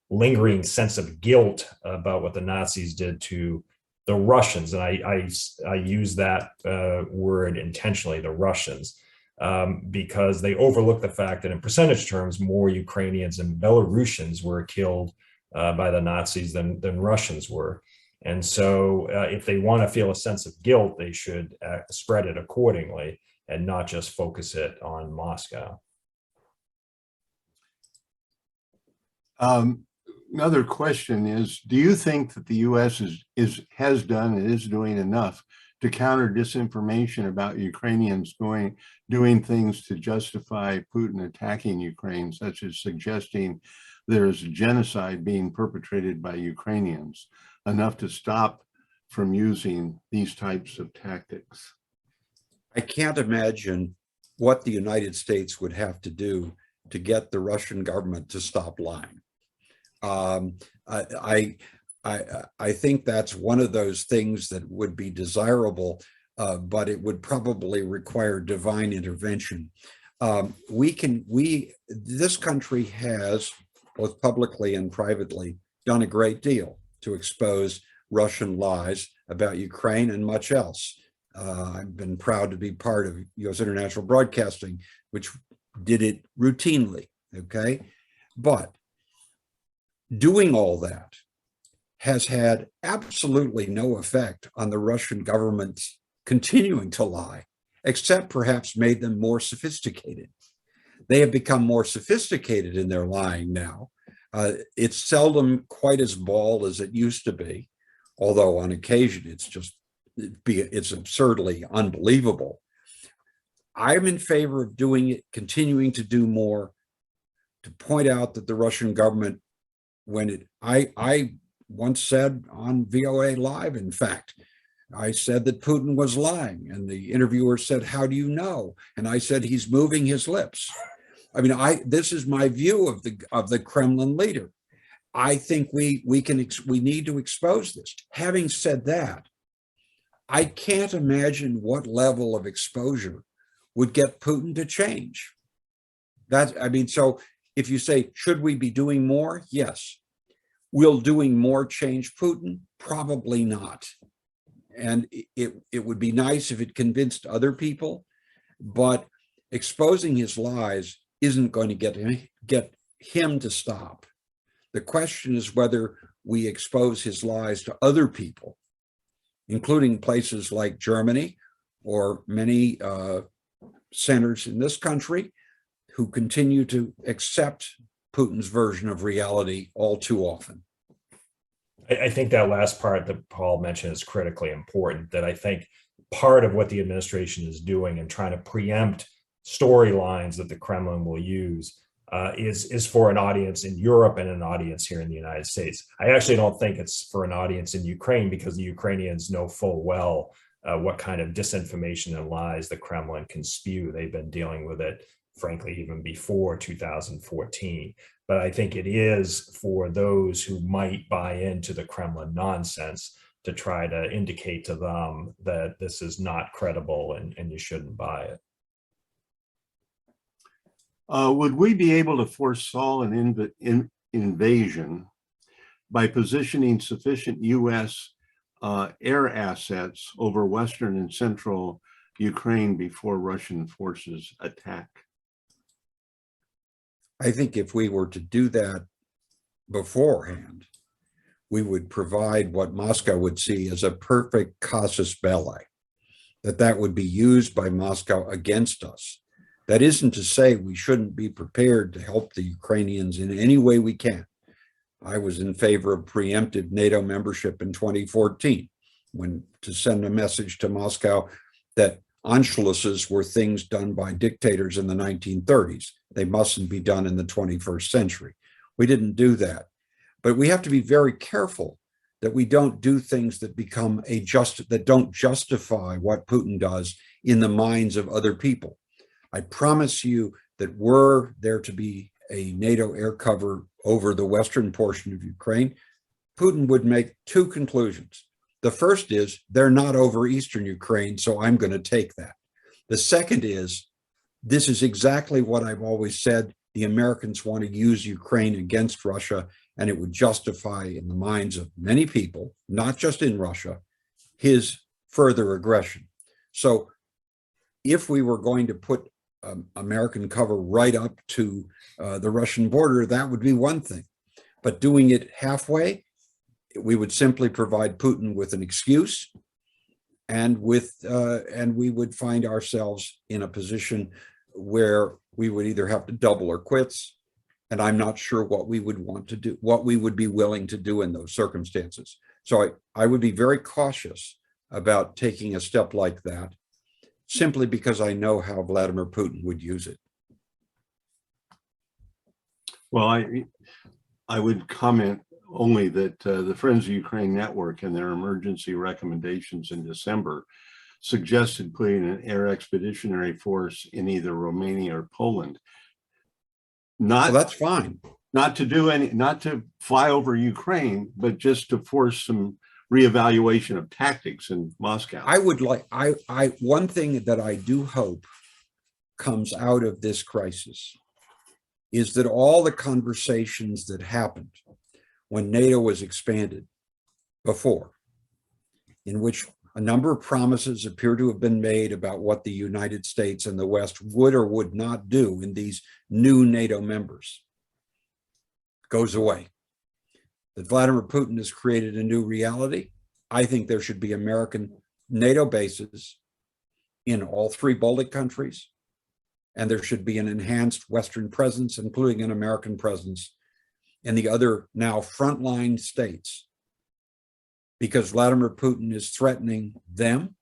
lingering sense of guilt about what the Nazis did to the Russians. And I use that word intentionally, the Russians, because they overlook the fact that in percentage terms, more Ukrainians and Belarusians were killed by the Nazis than Russians were. And so if they want to feel a sense of guilt, they should spread it accordingly and not just focus it on Moscow. Another question is, do you think that the U.S. has done and is doing enough to counter disinformation about Ukrainians doing things to justify Putin attacking Ukraine, such as suggesting there is genocide being perpetrated by Ukrainians, enough to stop from using these types of tactics? I can't imagine what the United States would have to do to get the Russian government to stop lying. I think that's one of those things that would be desirable, but it would probably require divine intervention. This country has, both publicly and privately, done a great deal to expose Russian lies about Ukraine and much else. I've been proud to be part of U.S. International Broadcasting, which did it routinely, okay? But doing all that has had absolutely no effect on the Russian government's continuing to lie, except perhaps made them more sophisticated. They have become more sophisticated in their lying now. It's seldom quite as bald as it used to be, although on occasion it's absurdly unbelievable. I'm in favor of doing it, continuing to do more, to point out that the Russian government, I once said on VOA Live, in fact, I said that Putin was lying, and the interviewer said, "How do you know?" And I said, "He's moving his lips." I mean, this is my view of the Kremlin leader. I think we need to expose this. Having said that, I can't imagine what level of exposure would get Putin to change. So if you say, should we be doing more? Yes. Will doing more change Putin? Probably not. And it would be nice if it convinced other people, but exposing his lies isn't going to get him to stop. The question is whether we expose his lies to other people, including places like Germany or many senators in this country who continue to accept Putin's version of reality all too often. I think that last part that Paul mentioned is critically important, that I think part of what the administration is doing and trying to preempt storylines that the Kremlin will use is for an audience in Europe and an audience here in the United States. I actually don't think it's for an audience in Ukraine, because the Ukrainians know full well what kind of disinformation and lies the Kremlin can spew. They've been dealing with it, frankly, even before 2014. But I think it is for those who might buy into the Kremlin nonsense to try to indicate to them that this is not credible and you shouldn't buy it. Would we be able to forestall an invasion by positioning sufficient U.S. Air assets over Western and Central Ukraine before Russian forces attack? I think if we were to do that beforehand, we would provide what Moscow would see as a perfect casus belli, that would be used by Moscow against us. That isn't to say we shouldn't be prepared to help the Ukrainians in any way we can. I was in favor of preemptive NATO membership in 2014, to send a message to Moscow that Anschlusses were things done by dictators in the 1930s. They mustn't be done in the 21st century. We didn't do that. But we have to be very careful that we don't do things that become that don't justify what Putin does in the minds of other people. I promise you that were there to be a NATO air cover over the western portion of Ukraine, Putin would make two conclusions. The first is, they're not over eastern Ukraine, so I'm going to take that. The second is, this is exactly what I've always said. The Americans want to use Ukraine against Russia, and it would justify in the minds of many people, not just in Russia, his further aggression. So if we were going to put American cover right up to the Russian border, that would be one thing. But doing it halfway, we would simply provide Putin with an excuse, and we would find ourselves in a position where we would either have to double or quits. And I'm not sure what we would want to do, what we would be willing to do in those circumstances. So I would be very cautious about taking a step like that, simply because I know how Vladimir Putin would use it. Well, I would comment only that the Friends of Ukraine Network and their emergency recommendations in December suggested putting an air expeditionary force in either Romania or Poland. Well, that's fine. Not to fly over Ukraine, but just to force some reevaluation of tactics in Moscow. One thing that I do hope comes out of this crisis is that all the conversations that happened when NATO was expanded before, in which a number of promises appear to have been made about what the United States and the West would or would not do in these new NATO members, goes away. That Vladimir Putin has created a new reality. I think there should be American NATO bases in all three Baltic countries, and there should be an enhanced Western presence, including an American presence in the other now frontline states, because Vladimir Putin is threatening them,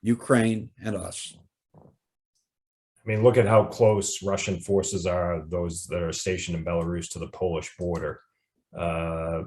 Ukraine, and us. I mean, look at how close Russian forces are, those that are stationed in Belarus, to the Polish border. There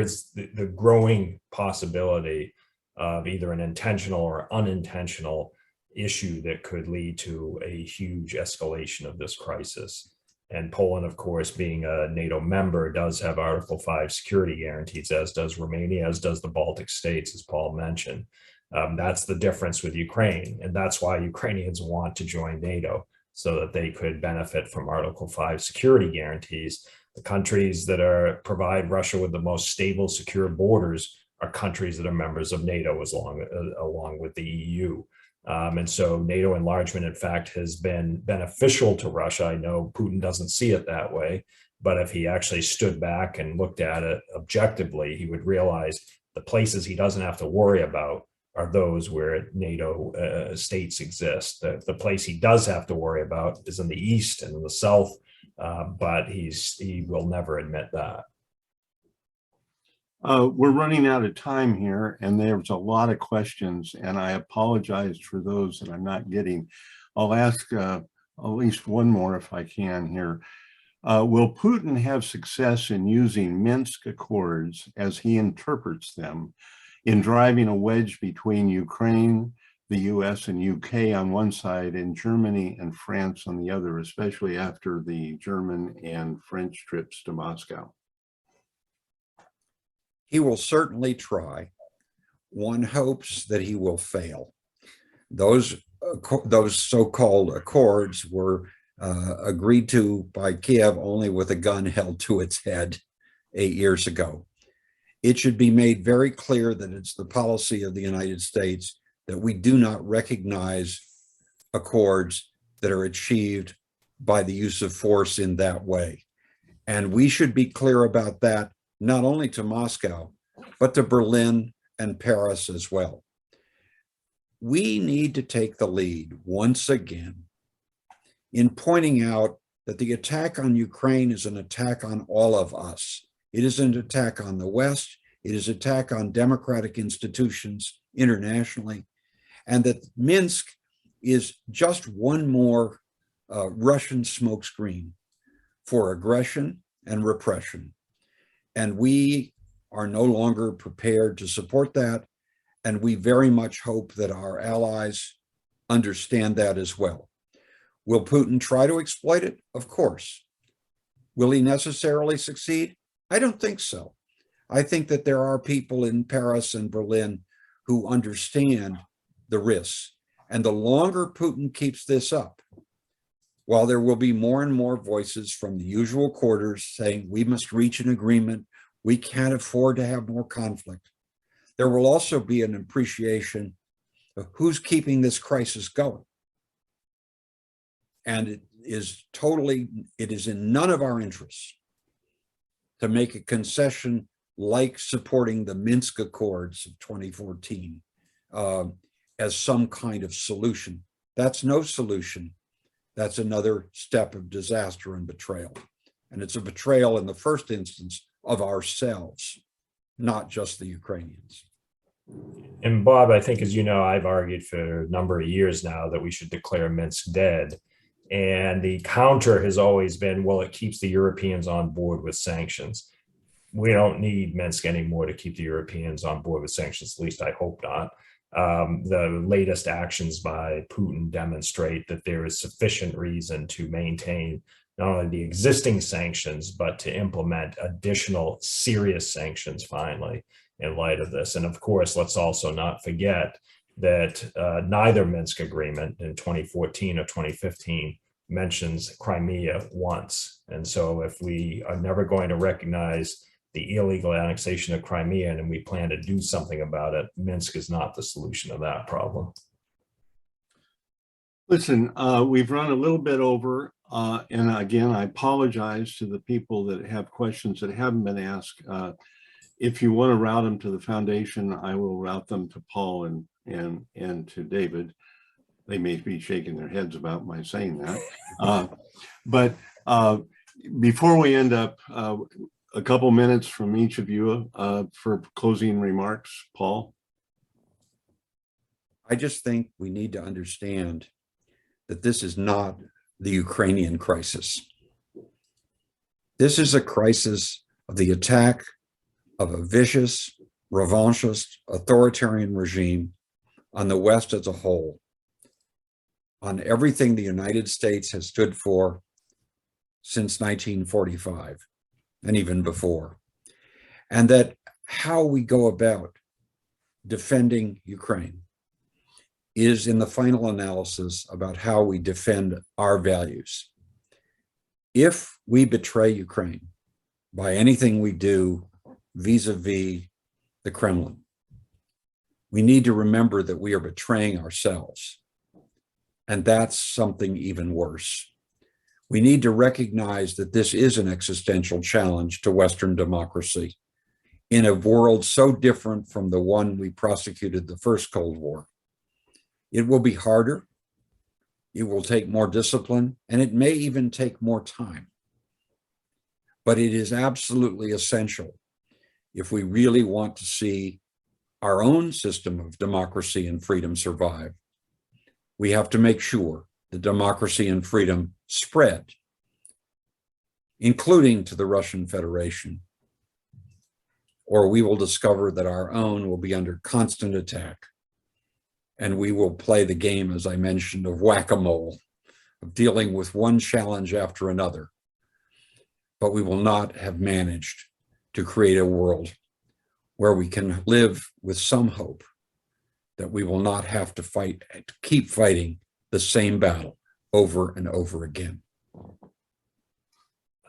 is the growing possibility of either an intentional or unintentional issue that could lead to a huge escalation of this crisis. And Poland, of course, being a NATO member, does have Article 5 security guarantees, as does Romania, as does the Baltic states, as Paul mentioned. That's the difference with Ukraine. And that's why Ukrainians want to join NATO, so that they could benefit from Article 5 security guarantees. The countries that provide Russia with the most stable, secure borders are countries that are members of NATO, along with the EU. And so NATO enlargement, in fact, has been beneficial to Russia. I know Putin doesn't see it that way, but if he actually stood back and looked at it objectively, he would realize the places he doesn't have to worry about are those where NATO states exist. The place he does have to worry about is in the east and in the south, but he will never admit that. We're running out of time here, and there's a lot of questions, and I apologize for those that I'm not getting. I'll ask at least one more if I can here. Will Putin have success in using Minsk Accords as he interprets them in driving a wedge between Ukraine, the U.S. and UK on one side, and Germany and France on the other, especially after the German and French trips to Moscow? He will certainly try. One hopes that he will fail. Those so-called accords were agreed to by Kiev only with a gun held to its head 8 years ago. It should be made very clear that it's the policy of the United States that we do not recognize accords that are achieved by the use of force in that way. And we should be clear about that, not only to Moscow, but to Berlin and Paris as well. We need to take the lead once again in pointing out that the attack on Ukraine is an attack on all of us. It is an attack on the West. It is an attack on democratic institutions internationally, and that Minsk is just one more Russian smokescreen for aggression and repression. And we are no longer prepared to support that. And we very much hope that our allies understand that as well. Will Putin try to exploit it? Of course. Will he necessarily succeed? I don't think so. I think that there are people in Paris and Berlin who understand the risks. And the longer Putin keeps this up, while there will be more and more voices from the usual quarters saying we must reach an agreement, we can't afford to have more conflict, there will also be an appreciation of who's keeping this crisis going. And it is in none of our interests to make a concession like supporting the Minsk Accords of 2014 as some kind of solution. That's no solution. That's another step of disaster and betrayal. And it's a betrayal in the first instance of ourselves, not just the Ukrainians. And Bob, I think, as you know, I've argued for a number of years now that we should declare Minsk dead. And the counter has always been, well, it keeps the Europeans on board with sanctions. We don't need Minsk anymore to keep the Europeans on board with sanctions, at least I hope not. The latest actions by Putin demonstrate that there is sufficient reason to maintain not only the existing sanctions, but to implement additional serious sanctions finally in light of this. And of course, let's also not forget that neither Minsk agreement in 2014 or 2015 mentions Crimea once. And so if we are never going to recognize the illegal annexation of Crimea and we plan to do something about it, Minsk is not the solution to that problem. Listen, we've run a little bit over, and again, I apologize to the people that have questions that haven't been asked. If you want to route them to the foundation, I will route them to Paul and to David. They may be shaking their heads about my saying that. But before we end up, a couple minutes from each of you for closing remarks. Paul? I just think we need to understand that this is not the Ukrainian crisis. This is a crisis of the attack of a vicious, revanchist, authoritarian regime on the West as a whole, on everything the United States has stood for since 1945 and even before. And that how we go about defending Ukraine is, in the final analysis, about how we defend our values. If we betray Ukraine by anything we do vis-a-vis the Kremlin, we need to remember that we are betraying ourselves. And that's something even worse. We need to recognize that this is an existential challenge to Western democracy in a world so different from the one we prosecuted the first Cold War. It will be harder, it will take more discipline, and it may even take more time. But it is absolutely essential if we really want to see our own system of democracy and freedom survive. We have to make sure that democracy and freedom spread, including to the Russian Federation, or we will discover that our own will be under constant attack. And we will play the game, as I mentioned, of whack-a-mole, of dealing with one challenge after another. But we will not have managed to create a world where we can live with some hope that we will not have to fight, to keep fighting the same battle over and over again.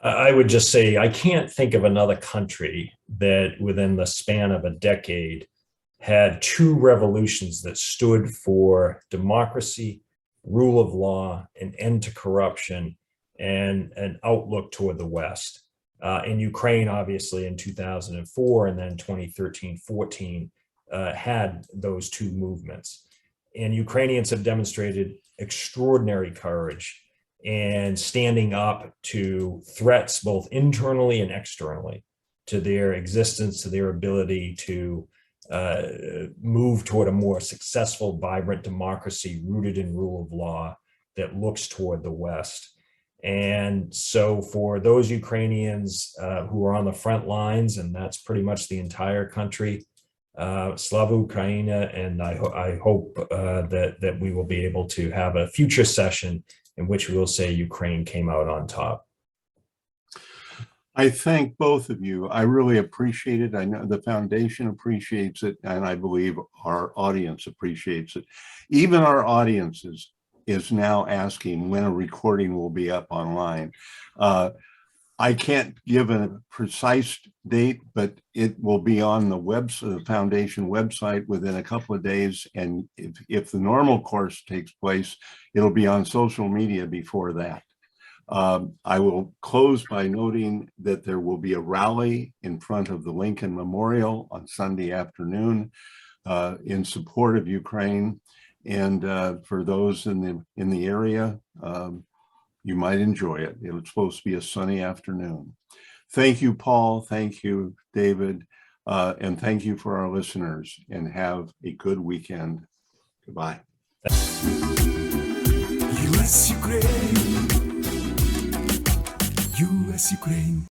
I would just say, I can't think of another country that within the span of a decade had two revolutions that stood for democracy, rule of law, an end to corruption, and an outlook toward the West. In Ukraine, obviously, in 2004, and then 2013-14, had those two movements. And Ukrainians have demonstrated extraordinary courage and standing up to threats, both internally and externally, to their existence, to their ability to move toward a more successful, vibrant democracy rooted in rule of law that looks toward the West. And so for those Ukrainians who are on the front lines, and that's pretty much the entire country, Slava Ukraina, and I hope that we will be able to have a future session in which we will say Ukraine came out on top. I thank both of you. I really appreciate it. I know the foundation appreciates it, and I believe our audience appreciates it. Even our audience is now asking when a recording will be up online. I can't give a precise date, but it will be on the website, the foundation website, within a couple of days. And if the normal course takes place, it'll be on social media before that. I will close by noting that there will be a rally in front of the Lincoln Memorial on Sunday afternoon in support of Ukraine. And for those in the area, you might enjoy it. It's supposed to be a sunny afternoon. Thank you, Paul. Thank you, David. And thank you for our listeners, and have a good weekend. Goodbye. U.S. Ukraine. U.S. Ukraine.